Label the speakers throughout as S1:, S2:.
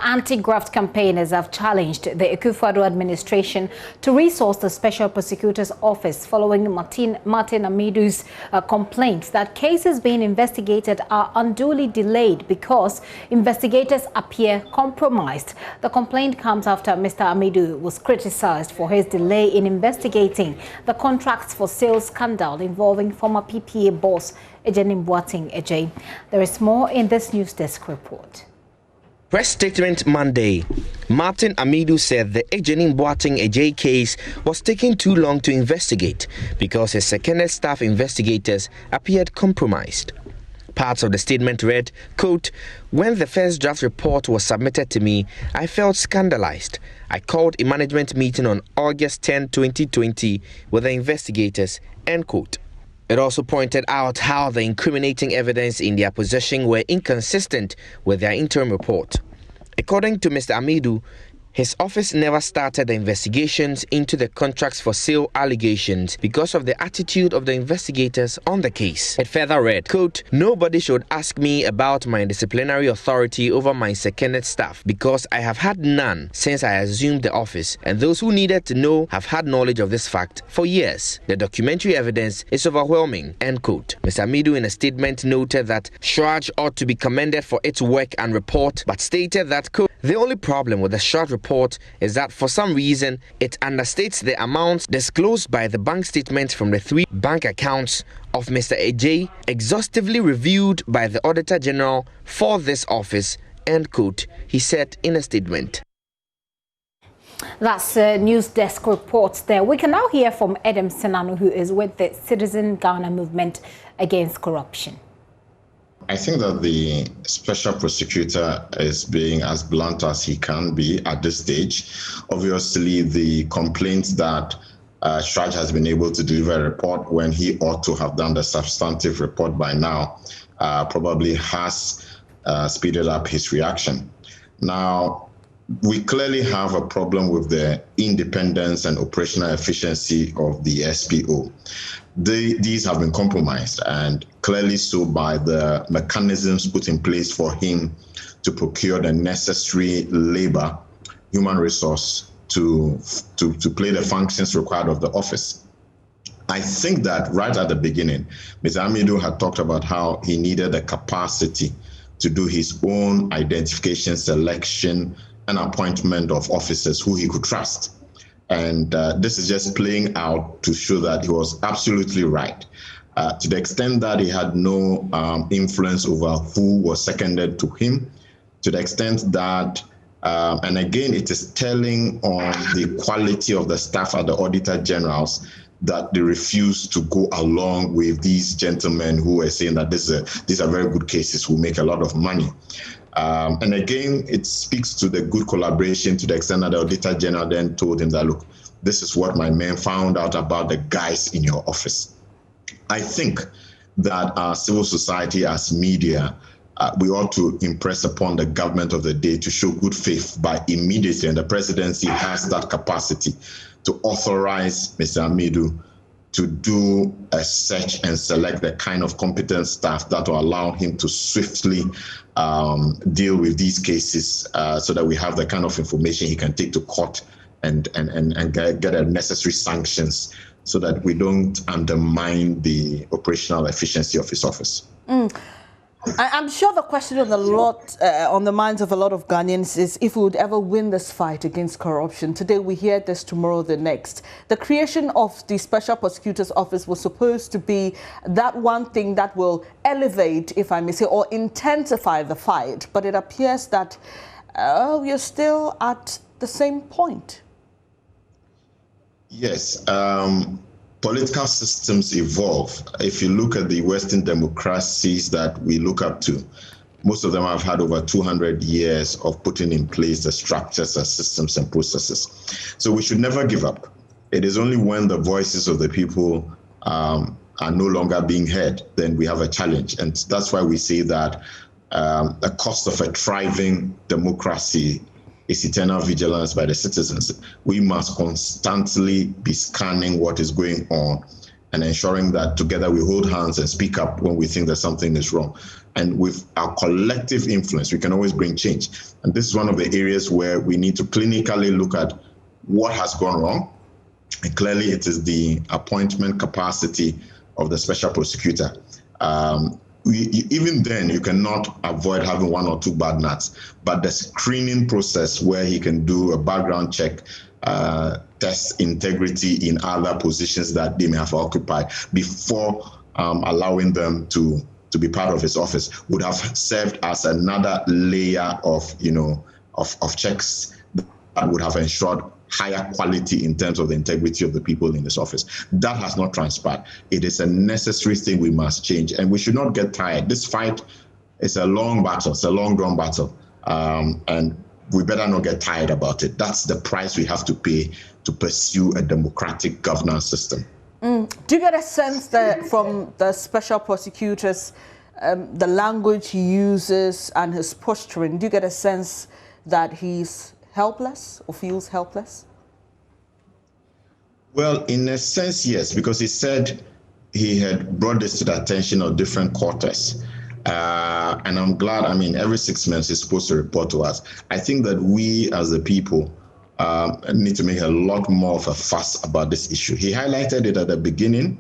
S1: Anti-graft campaigners have challenged the Akufo-Addo administration to resource the Special Prosecutor's Office following Martin Amidu's complaints that cases being investigated are unduly delayed because investigators appear compromised. The complaint comes after Mr. Amidu was criticized for his delay in investigating the contracts for sales scandal involving former PPA boss Ejenim Boateng Ejay. There is more in this news desk report.
S2: Press statement Monday. Martin Amidu said the Ejenim Boateng Ejay case was taking too long to investigate because his seconded staff investigators appeared compromised. Parts of the statement read, quote, "When the first draft report was submitted to me, I felt scandalized. I called a management meeting on August 10, 2020 with the investigators," end quote. It also pointed out how the incriminating evidence in their possession were inconsistent with their interim report. According to Mr. Amidu, his office never started the investigations into the contracts for sale allegations because of the attitude of the investigators on the case. It further read, quote, "Nobody should ask me about my disciplinary authority over my seconded staff because I have had none since I assumed the office, and those who needed to know have had knowledge of this fact for years. The documentary evidence is overwhelming," end quote. Mr. Amidu in a statement noted that Shraj ought to be commended for its work and report, but stated that, quote, "The only problem with the Shraj report is that for some reason it understates the amounts disclosed by the bank statement from the 3 bank accounts of Mr. Ejay, exhaustively reviewed by the Auditor General for this office," end quote, he said in a statement.
S1: That's news desk reports there. We can now hear from Adam Senano, who is with the Citizen Ghana Movement Against Corruption.
S3: I think that the special prosecutor is being as blunt as he can be at this stage. Obviously, the complaint that Shraj has been able to deliver a report when he ought to have done the substantive report by now probably has speeded up his reaction. Now, we clearly have a problem with the independence and operational efficiency of the SPO. These have been compromised, and clearly so by the mechanisms put in place for him to procure the necessary labor, human resource to play the functions required of the office. I think that right at the beginning, Mr. Amidu had talked about how he needed the capacity to do his own identification, selection, and appointment of officers who he could trust. And this is just playing out to show that he was absolutely right. To the extent that he had no influence over who was seconded to him, to the extent that, and again, it is telling on the quality of the staff at the Auditor Generals that they refuse to go along with these gentlemen who were saying that these are very good cases, who make a lot of money. And again, it speaks to the good collaboration to the extent that the Auditor General then told him that, look, this is what my men found out about the guys in your office. I think that as civil society, as media, we ought to impress upon the government of the day to show good faith by immediately, and the presidency has that capacity to authorize Mr. Amidu to do a search and select the kind of competent staff that will allow him to swiftly deal with these cases so that we have the kind of information he can take to court and get the necessary sanctions so that we don't undermine the operational efficiency of his office.
S4: I'm sure the question on the minds of a lot of Ghanaians is if we would ever win this fight against corruption. Today we hear this, tomorrow the next. The creation of the Special Prosecutor's Office was supposed to be that one thing that will elevate, if I may say, or intensify the fight. But it appears that we are still at the same point.
S3: Yes. Political systems evolve. If you look at the Western democracies that we look up to, most of them have had over 200 years of putting in place the structures and systems and processes. So we should never give up. It is only when the voices of the people are no longer being heard, then we have a challenge. And that's why we say that the cost of a thriving democracy is eternal vigilance by the citizens. We must constantly be scanning what is going on and ensuring that together we hold hands and speak up when we think that something is wrong. And with our collective influence, we can always bring change. And this is one of the areas where we need to clinically look at what has gone wrong. And clearly it is the appointment capacity of the special prosecutor. Even then, you cannot avoid having one or two bad nuts, but the screening process where he can do a background check, test integrity in other positions that they may have occupied before allowing them to be part of his office would have served as another layer of, of checks that would have ensured higher quality in terms of the integrity of the people in this office. That has not transpired. It is a necessary thing we must change, and we should not get tired. This fight is a long battle. It's a long drawn battle, and we better not get tired about it. That's the price we have to pay to pursue a democratic governance system.
S4: Do you get a sense that from the special prosecutors, the language he uses and his posturing, do you get a sense that he's helpless or feels helpless?
S3: Well, in a sense, yes, because he said he had brought this to the attention of different quarters. And I'm glad, every 6 months he's supposed to report to us. I think that we as the people need to make a lot more of a fuss about this issue. He highlighted it at the beginning.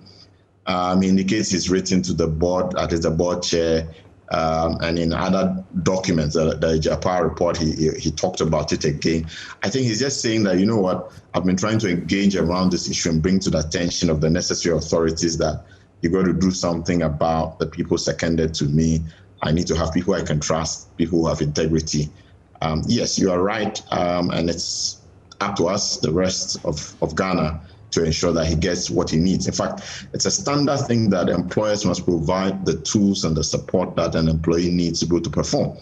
S3: He indicates he's written to the board, that is the board chair, and in other documents, the Japar report, he talked about it again. I think he's just saying that, you know what, I've been trying to engage around this issue and bring to the attention of the necessary authorities that you've got to do something about the people seconded to me. I need to have people I can trust, people who have integrity. Yes, you are right, and it's up to us, the rest of Ghana, to ensure that he gets what he needs. In fact, it's a standard thing that employers must provide the tools and the support that an employee needs to be able to perform.